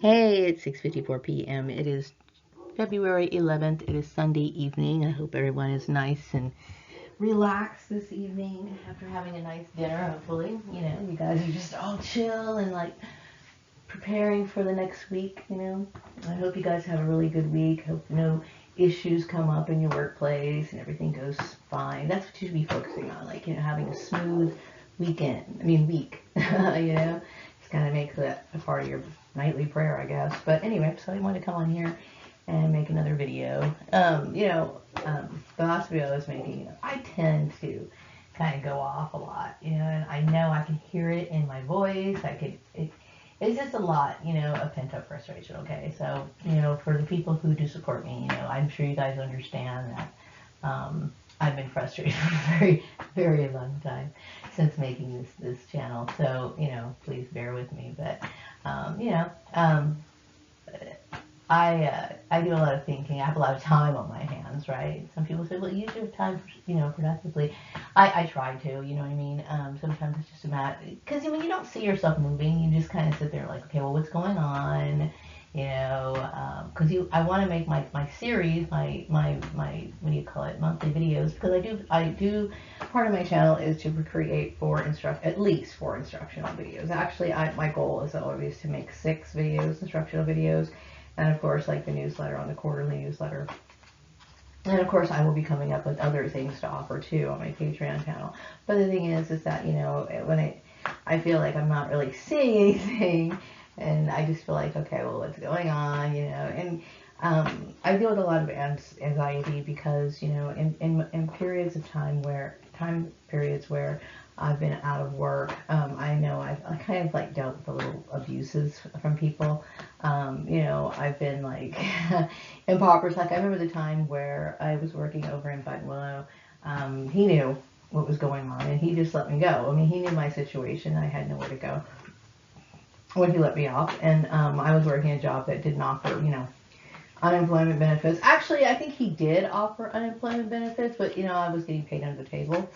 Hey, it's 6:54 p.m. It is February 11th. It is Sunday evening. I hope everyone is nice and relaxed this evening after having a nice dinner, hopefully. You guys are just all chill and like preparing for the next week. I hope you guys have a really good week. Hope no issues come up in your workplace and everything goes fine. That's what you should be focusing on, like, having a smooth week. Just kind of make that a part of your nightly prayer, I guess. But anyway, so I wanted to come on here and make another video. The last video I was making, I tend to kind of go off a lot, and I know I can hear it in my voice. It's just a lot, of pent-up frustration, okay? So, for the people who do support me, I'm sure you guys understand that I've been frustrated for a very, very long time since making this channel. So, please bear with me. But, I do a lot of thinking. I have a lot of time on my hands, right? Some people say, well, use your time, productively. I try to, you know what I mean? Sometimes it's just a matter, because, you don't see yourself moving. You just kind of sit there like, okay, well, what's going on? Because I want to make my series, my what do you call it, monthly videos, because I do, part of my channel is to create at least four instructional videos. Actually, my goal is always to make 6 videos, instructional videos. And of course, like the newsletter, on the quarterly newsletter. And of course, I will be coming up with other things to offer too on my Patreon channel. But the thing is that, when I feel like I'm not really seeing anything, and I just feel like, okay, well, what's going on, and I deal with a lot of anxiety because, in periods of time periods where I've been out of work, I know I kind of like dealt with a little abuses from people. I've been like impoverished. Like, I remember the time where I was working over in Buttonwillow. He knew what was going on, and he just let me go. I mean, he knew my situation. I had nowhere to go when he let me off, and I was working a job that didn't offer, unemployment benefits. Actually, I think he did offer unemployment benefits, but, I was getting paid under the table.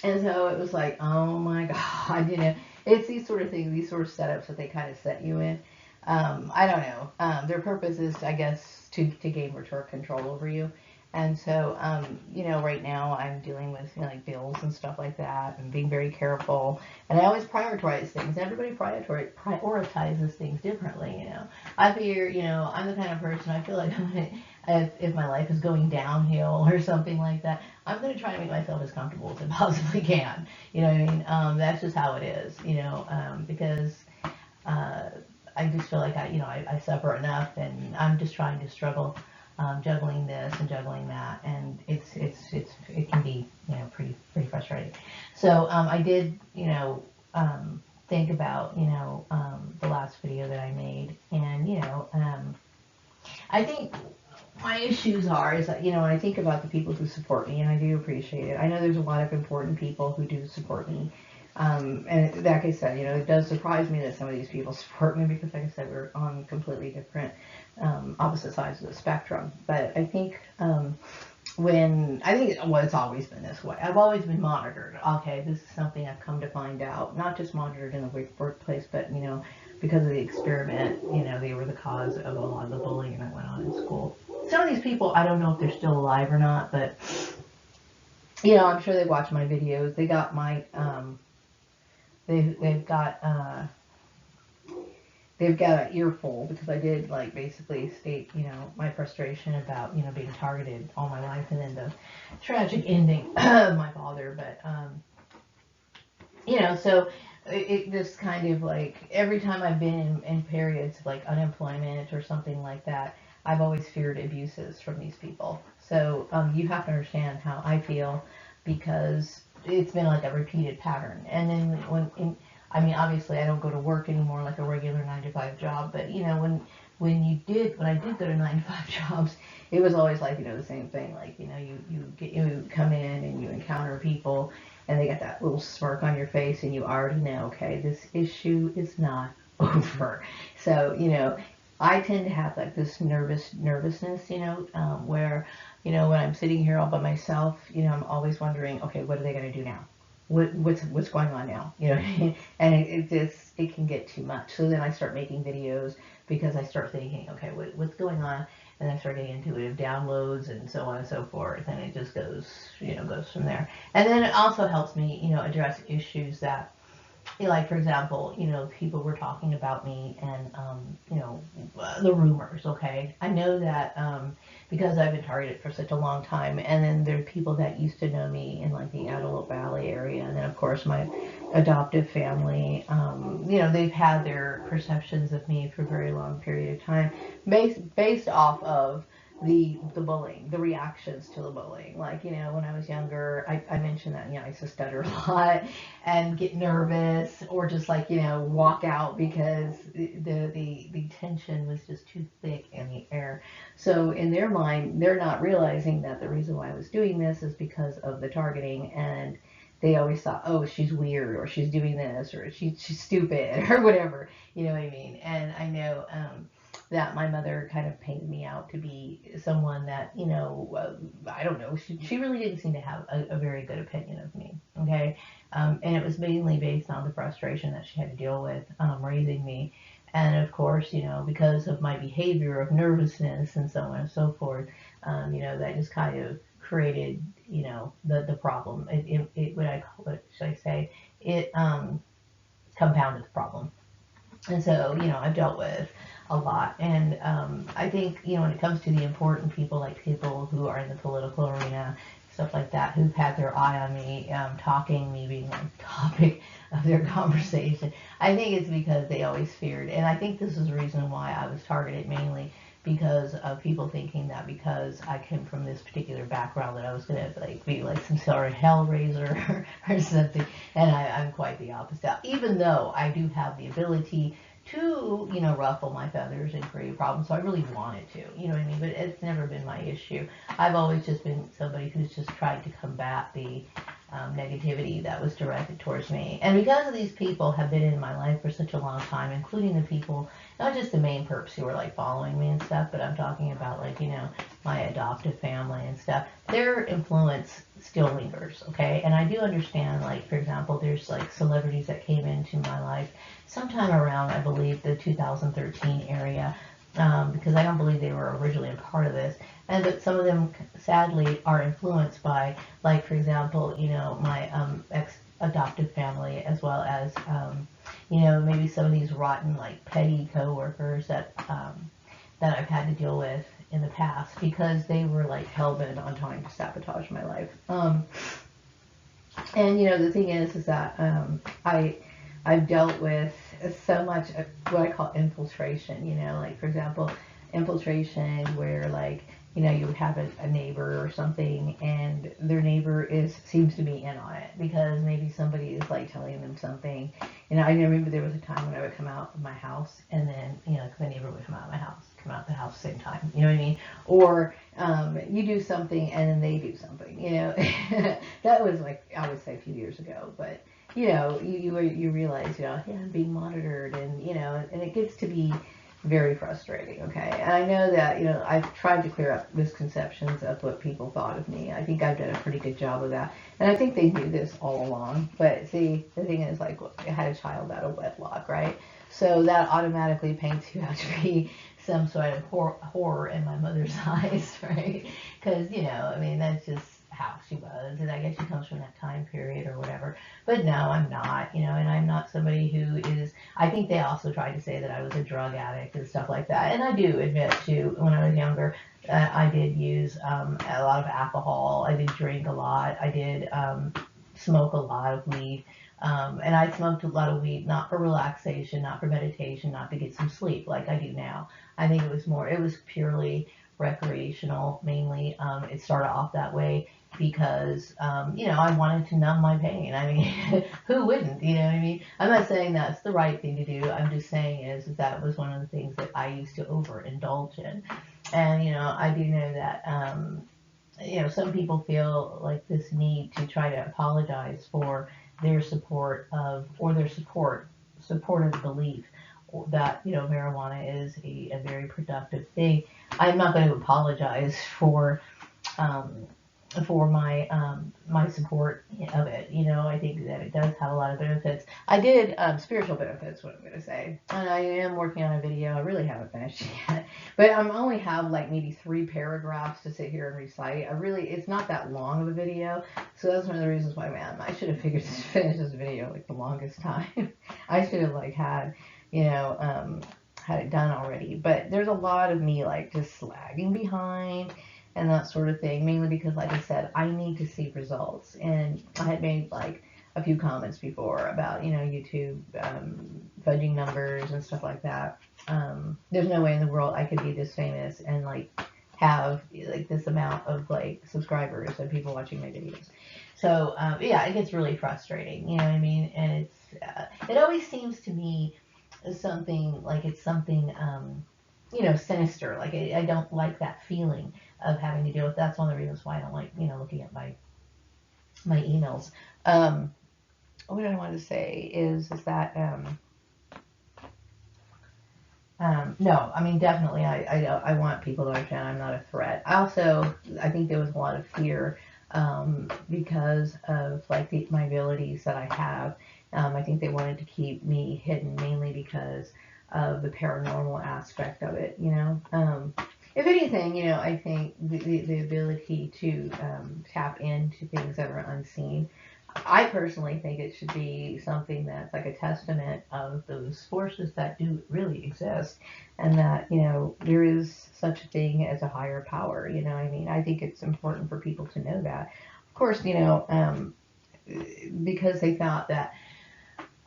And so it was like, oh my God, it's these sort of things, these sort of setups that they kind of set you in. I don't know. Their purpose is, I guess, to gain return control over you. And so, right now I'm dealing with, like bills and stuff like that, and being very careful. And I always prioritize things. Everybody prioritizes things differently, I figure, I'm the kind of person, I feel like if my life is going downhill or something like that, I'm going to try to make myself as comfortable as I possibly can. You know what I mean? That's just how it is, because I just feel like I suffer enough, and I'm just trying to struggle, juggling this and juggling that, and it can be, pretty frustrating. So I did, think about, the last video that I made, and I think my issues is that, when I think about the people who support me, and I do appreciate it. I know there's a lot of important people who do support me. And like I said, it does surprise me that some of these people support me, because, like I said, we're on completely different, opposite sides of the spectrum. But I think, it's always been this way. I've always been monitored. Okay, this is something I've come to find out. Not just monitored in the workplace, but, because of the experiment, they were the cause of a lot of the bullying that went on in school. Some of these people, I don't know if they're still alive or not, but, I'm sure they watch my videos. They got my, they've got an earful, because I did, like, basically state, my frustration about, being targeted all my life, and then the tragic ending of my father. But, so it just kind of, like, every time I've been in periods of, like, unemployment or something like that, I've always feared abuses from these people. So you have to understand how I feel, because it's been like a repeated pattern. And then obviously I don't go to work anymore like a regular 9-to-5 job, but when I did go to 9-to-5 jobs, it was always like, the same thing. Like, you come in and you encounter people, and they got that little smirk on your face, and you already know, okay, this issue is not over. So, I tend to have like this nervousness, where, when I'm sitting here all by myself, I'm always wondering, okay, what are they going to do now? what's going on now, you know. And it can get too much. So then I start making videos because I start thinking, okay, what's going on, and then I start getting intuitive downloads and so on and so forth, and it just goes, goes from there. And then it also helps me, address issues that, like for example, people were talking about me and the rumors. Okay, I know that because I've been targeted for such a long time, and then there are people that used to know me in like the Antelope Valley area, and then of course my adoptive family. They've had their perceptions of me for a very long period of time, based off of the bullying, the reactions to the bullying. Like, when I was younger, I mentioned that, I used to stutter a lot and get nervous, or just like, walk out because the tension was just too thick in the air. So in their mind, they're not realizing that the reason why I was doing this is because of the targeting, and they always thought, oh, she's weird, or she's doing this, or she's stupid, or whatever, you know what I mean? And I know, that my mother kind of painted me out to be someone that, I don't know, she really didn't seem to have a very good opinion of me, okay? And it was mainly based on the frustration that she had to deal with raising me. And of course, because of my behavior of nervousness and so on and so forth, that just kind of created, the problem. What should I say? It compounded the problem. And so, I've dealt with a lot. And I think, when it comes to the important people, like people who are in the political arena, stuff like that, who've had their eye on me, talking, me being like topic of their conversation, I think it's because they always feared. And I think this is the reason why I was targeted, mainly because of people thinking that because I came from this particular background that I was going to like be like some sort of hellraiser or something. And I'm quite the opposite. Even though I do have the ability to, ruffle my feathers and create problems. So I really wanted to, you know what I mean? But it's never been my issue. I've always just been somebody who's just tried to combat the negativity that was directed towards me. And because of these people have been in my life for such a long time, including the people, not just the main perps who are like following me and stuff, but I'm talking about like, my adoptive family and stuff, their influence still lingers, okay? And I do understand, like, for example, there's like celebrities that came into my life sometime around, I believe, the 2013 area, because I don't believe they were originally a part of this. And that some of them, sadly, are influenced by, like, for example, my ex-adoptive family, as well as, maybe some of these rotten, like, petty coworkers that I've had to deal with in the past, because they were, like, hell-bent on trying to sabotage my life. And, the thing is that I've dealt with so much of what I call infiltration, like for example, infiltration where like, you have a neighbor or something, and their neighbor seems to be in on it because maybe somebody is like telling them something. I remember there was a time when I would come out of my house, and then, my neighbor would come out of the house at the same time, you know what I mean? Or you do something and then they do something, That was like, I would say a few years ago, but you realize, yeah, I'm being monitored, and, and it gets to be very frustrating, okay? And I know that, I've tried to clear up misconceptions of what people thought of me. I think I've done a pretty good job of that. And I think they knew this all along. But see, the thing is, like, I had a child out of wedlock, right? So that automatically paints you out to be some sort of horror in my mother's eyes, right? Because, I mean, that's just how she was, and I guess she comes from that time period or whatever. But no, I'm not, and I'm not somebody who is. I think they also tried to say that I was a drug addict and stuff like that, and I do admit to, when I was younger, I did use a lot of alcohol. I did drink a lot. I did smoke a lot of weed. And I smoked a lot of weed, not for relaxation, not for meditation, not to get some sleep like I do now. I think it was purely recreational, mainly. It started off that way because, I wanted to numb my pain. I mean, who wouldn't, you know what I mean? I'm not saying that's the right thing to do. I'm just saying is that was one of the things that I used to overindulge in. And, I do know that, some people feel like this need to try to apologize for their support of, or their supportive belief that, marijuana is a very productive thing. I'm not going to apologize for, um, for my my support of it. You know, I think that it does have a lot of benefits. I did spiritual benefits, what I'm going to say, and I am working on a video. I really haven't finished yet, but I'm only have like maybe 3 paragraphs to sit here and recite. It's not that long of a video, so that's one of the reasons why, man, I should have figured to finish this video like the longest time. I should have like had, you know, had it done already. But there's a lot of me like just lagging behind and that sort of thing, mainly because, like I said, I need to see results. And I had made like a few comments before about, you know, YouTube fudging numbers and stuff like that. There's no way in the world I could be this famous and like have like this amount of like subscribers and people watching my videos. So yeah, it gets really frustrating, you know what I mean? And it always seems to me something like it's something you know, sinister. Like I don't like that feeling of having to deal with. That's one of the reasons why I don't like, you know, looking at my emails. What I want to say is that no, I mean definitely I want people to understand I'm not a threat. I think there was a lot of fear because of like my abilities that I have. I think they wanted to keep me hidden mainly because of the paranormal aspect of it, you know. If anything, you know, I think the ability to tap into things that are unseen, I personally think it should be something that's like a testament of those forces that do really exist, and that, you know, there is such a thing as a higher power. You know what I mean? I think it's important for people to know that. Of course, you know, because they thought that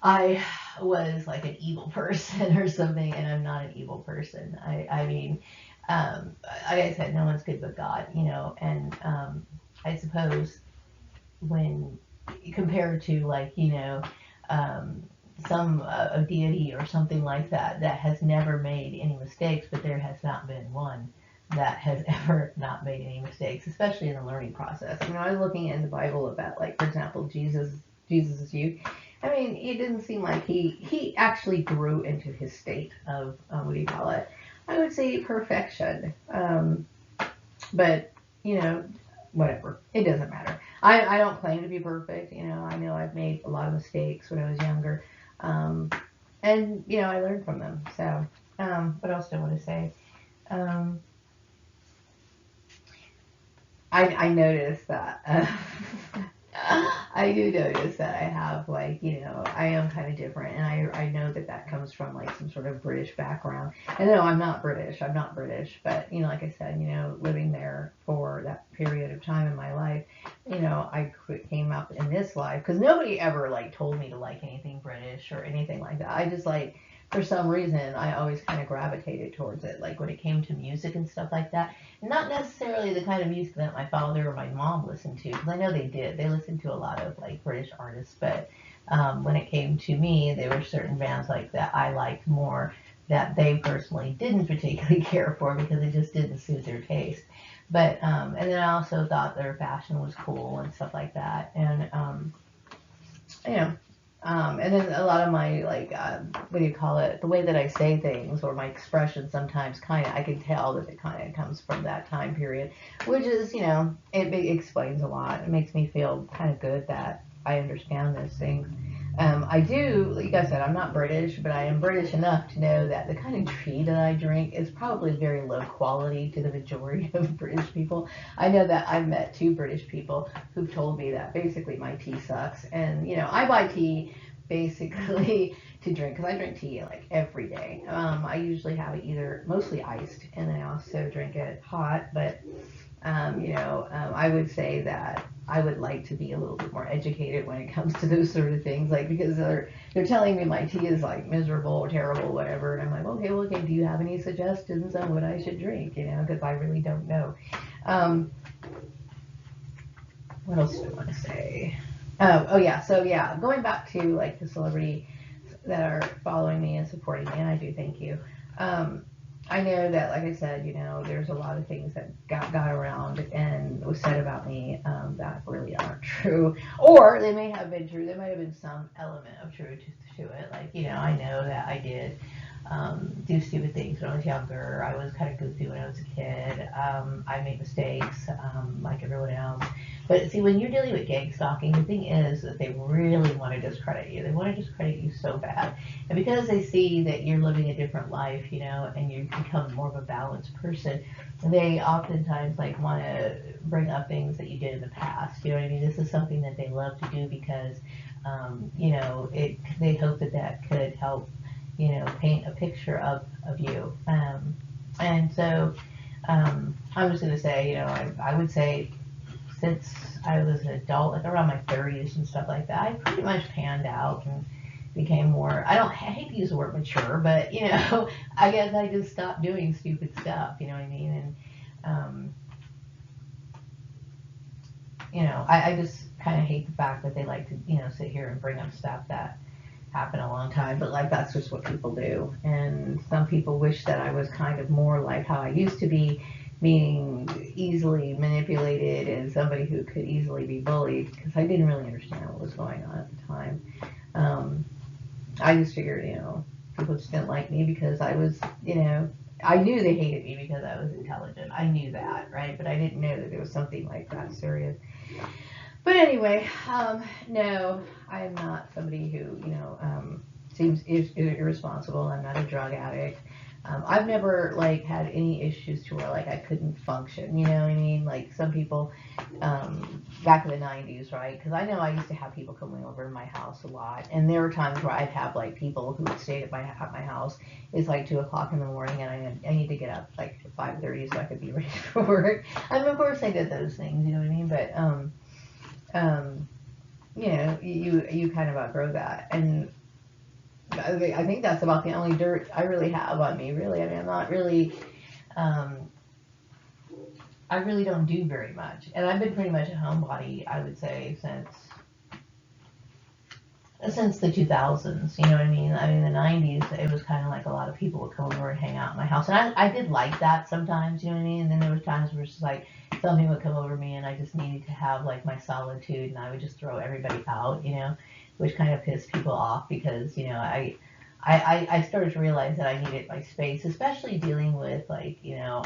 I was like an evil person or something, and I'm not an evil person. I mean, like I said, no one's good but God, you know, and I suppose when compared to like, you know, some a deity or something like that that has never made any mistakes, but there has not been one that has ever not made any mistakes, especially in the learning process. You know, I was looking in the Bible about, like, for example, Jesus's youth. I mean, it didn't seem like he actually grew into his state of what do you call it? I would say perfection. But you know, whatever. It doesn't matter. I don't claim to be perfect. You know I've made a lot of mistakes when I was younger, and you know I learned from them. So, what else do I want to say? Um, I noticed that I do notice that I have, like, you know, I am kind of different, and I know that that comes from like some sort of British background. And no, I'm not British, but you know, like I said, you know, living there for that period of time in my life, you know, came up in this life because nobody ever like told me to like anything British or anything like that. I just like, for some reason, I always kind of gravitated towards it. Like when it came to music and stuff like that, not necessarily the kind of music that my father or my mom listened to, because I know they did. They listened to a lot of like British artists, but when it came to me, there were certain bands like that I liked more that they personally didn't particularly care for because it just didn't suit their taste. But and then I also thought their fashion was cool and stuff like that, and you know, and then a lot of my like what do you call it? The way that I say things or my expression sometimes kind of I can tell that it kind of comes from that time period, which is, you know, it explains a lot. It makes me feel kind of good that I understand those things. I do, like I said, I'm not British, but I am British enough to know that the kind of tea that I drink is probably very low quality to the majority of British people. I know that I've met 2 British people who've told me that basically my tea sucks. And, you know, I buy tea basically to drink because I drink tea like every day. I usually have it either mostly iced, and then I also drink it hot, but I would say that I would like to be a little bit more educated when it comes to those sort of things, like because they're telling me my tea is like miserable or terrible, whatever, and I'm like, okay, do you have any suggestions on what I should drink? You know, because I really don't know. Um, what else do I want to say? Oh yeah, so yeah, going back to like the celebrity that are following me and supporting me, and I do thank you. Um, I know that, like I said, you know, there's a lot of things that got around and was said about me that really aren't true, or they may have been true. There might have been some element of truth to it. Like, you know, I know that I did. do stupid things when I was younger. I was kind of goofy when I was a kid. I made mistakes, like everyone else. But see, when you're dealing with gang stalking, the thing is that they really want to discredit you. They want to discredit you so bad. And because they see that you're living a different life, and you become more of a balanced person, they oftentimes like want to bring up things that you did in the past. You know what I mean? This is something that they love to do because, they hope that that could help, paint a picture of you. And so I'm just going to say, I would say since I was an adult, like around my 30s and stuff like that, I pretty much panned out and became more, I hate to use the word mature, but, I guess I just stopped doing stupid stuff, you know what I mean? And, I just kind of hate the fact that they like to, sit here and bring up stuff that happened a long time, but like that's just what people do. And some people wish that I was kind of more like how I used to be, meaning easily manipulated and somebody who could easily be bullied because I didn't really understand what was going on at the time. I just figured, people just didn't like me because I was, I knew they hated me because I was intelligent. I knew that, right? But I didn't know that there was something like that serious. But anyway, no, I'm not somebody who, seems irresponsible. I'm not a drug addict. I've never like had any issues to where like I couldn't function. You know what I mean? Like some people back in the 90s, right? Because I know I used to have people coming over to my house a lot, and there were times where I'd have like people who would stay at my house. It's like 2 o'clock in the morning, and I need to get up like 5:30 so I could be ready for work. I mean, of course I did those things. You know what I mean? But you kind of outgrow that, and I think that's about the only dirt I really have on me, really. I mean, I'm not really, I really don't do very much. And I've been pretty much a homebody, I would say, since the 2000s, you know what I mean? I mean, the 90s, it was kind of like a lot of people would come over and hang out in my house. And I did like that sometimes, you know what I mean? And then there was times where it's just like, something would come over me and I just needed to have like my solitude and I would just throw everybody out, which kind of pissed people off because, I started to realize that I needed my space, especially dealing with like,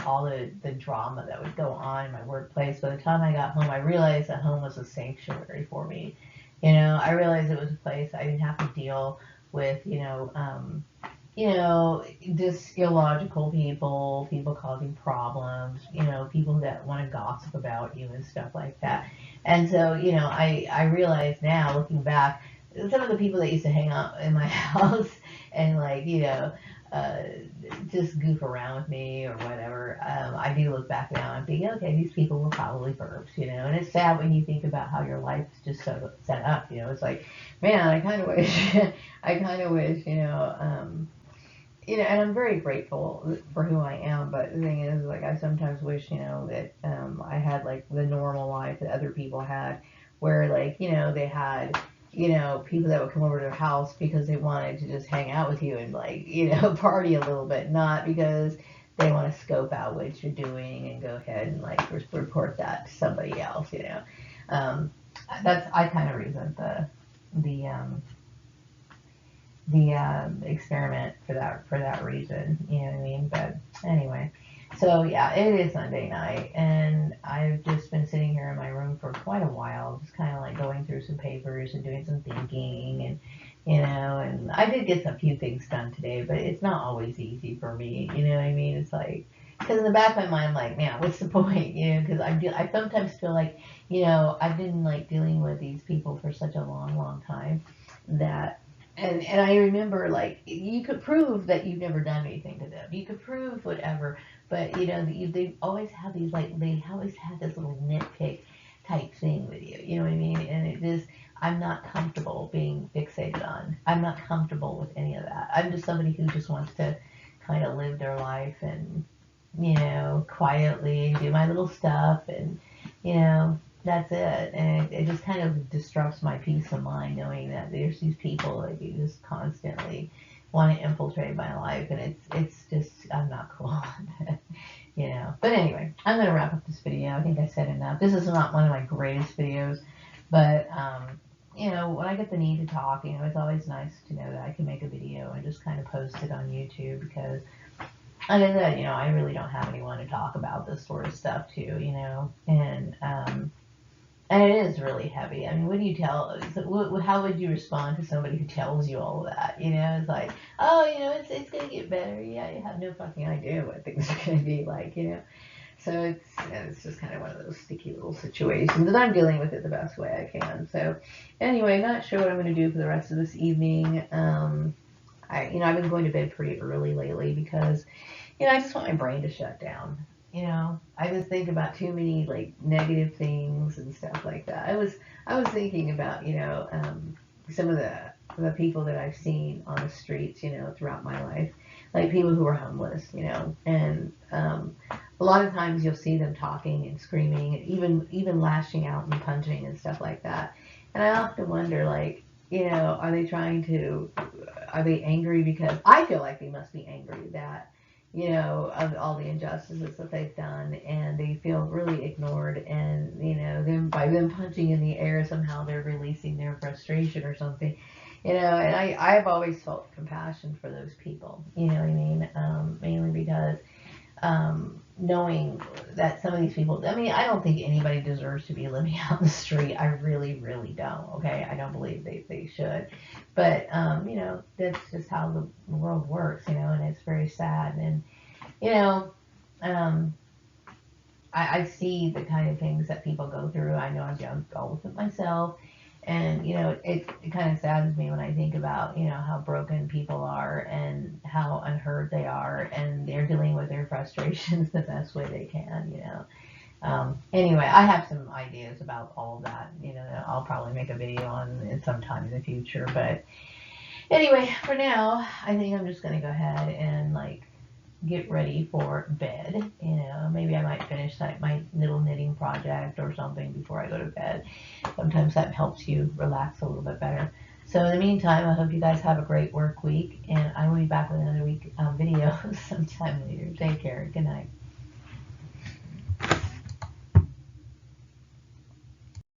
all the drama that would go on in my workplace. By the time I got home, I realized that home was a sanctuary for me. I realized it was a place I didn't have to deal with, just illogical people causing problems, people that want to gossip about you and stuff like that. And so, I realize now, looking back, some of the people that used to hang out in my house and like, uh, just goof around with me or whatever, I do look back now and think, okay, these people were probably verbs, and it's sad when you think about how your life is just so set up, it's like, man, I kind of wish, and I'm very grateful for who I am. But the thing is, like, I sometimes wish, that I had like the normal life that other people had, where like, they had, people that would come over to their house because they wanted to just hang out with you and like, party a little bit, not because they want to scope out what you're doing and go ahead and like report that to somebody else, I kind of resent the experiment for that reason. You know what I mean? But anyway, so yeah, it is Sunday night, and I've just been sitting here in my room for quite a while, just kind of like going through some papers and doing some thinking, and and I did get a few things done today, but it's not always easy for me. You know what I mean? It's like because in the back of my mind, I'm like, man, what's the point? Because I sometimes feel like I've been like dealing with these people for such a long time that and I remember like you could prove that you've never done anything to them. You could prove whatever, but they always have these like they always have this little nitpick type thing with you. You know what I mean? And it just I'm not comfortable being fixated on. I'm not comfortable with any of that. I'm just somebody who just wants to kind of live their life and quietly do my little stuff and that's it. And it just kind of disrupts my peace of mind knowing that there's these people that you just constantly want to infiltrate my life, and it's just I'm not cool with it, But anyway, I'm gonna wrap up this video. I think I said enough. This is not one of my greatest videos, but you know, when I get the need to talk, you know, it's always nice to know that I can make a video and just kind of post it on YouTube because, like I said, you know, I really don't have anyone to talk about this sort of stuff to, you know, and it is really heavy. I mean, what do you tell? How would you respond to somebody who tells you all of that? You know, it's like, oh, you know, it's gonna get better. Yeah, you have no fucking idea what things are gonna be like. You know, so it's just kind of one of those sticky little situations, and I'm dealing with it the best way I can. So, anyway, not sure what I'm gonna do for the rest of this evening. I've been going to bed pretty early lately because I just want my brain to shut down. I was thinking about too many like negative things and stuff like that. I was thinking about some of the people that I've seen on the streets, throughout my life, like people who are homeless, and a lot of times you'll see them talking and screaming, and even lashing out and punching and stuff like that. And I often wonder, like, are they angry because I feel like they must be angry that of all the injustices that they've done, and they feel really ignored, and them by them punching in the air, somehow they're releasing their frustration or something. And I've always felt compassion for those people, you know what I mean? Mainly because knowing that some of these people, I mean, I don't think anybody deserves to be living out in the street. I really, really don't. Okay. I don't believe they should. But, that's just how the world works, and it's very sad. And, you know, um, I see the kind of things that people go through. I know I've dealt with it myself. And, it kind of saddens me when I think about, how broken people are and how unheard they are. And they're dealing with their frustrations the best way they can. Anyway, I have some ideas about all of that, that I'll probably make a video on it sometime in the future. But anyway, for now, I think I'm just going to go ahead and, like, get ready for bed. Maybe I might finish my little knitting project or something before I go to bed. Sometimes that helps you relax a little bit better. So in the meantime, I hope you guys have a great work week, and I will be back with another week video sometime later. Take care. Good night.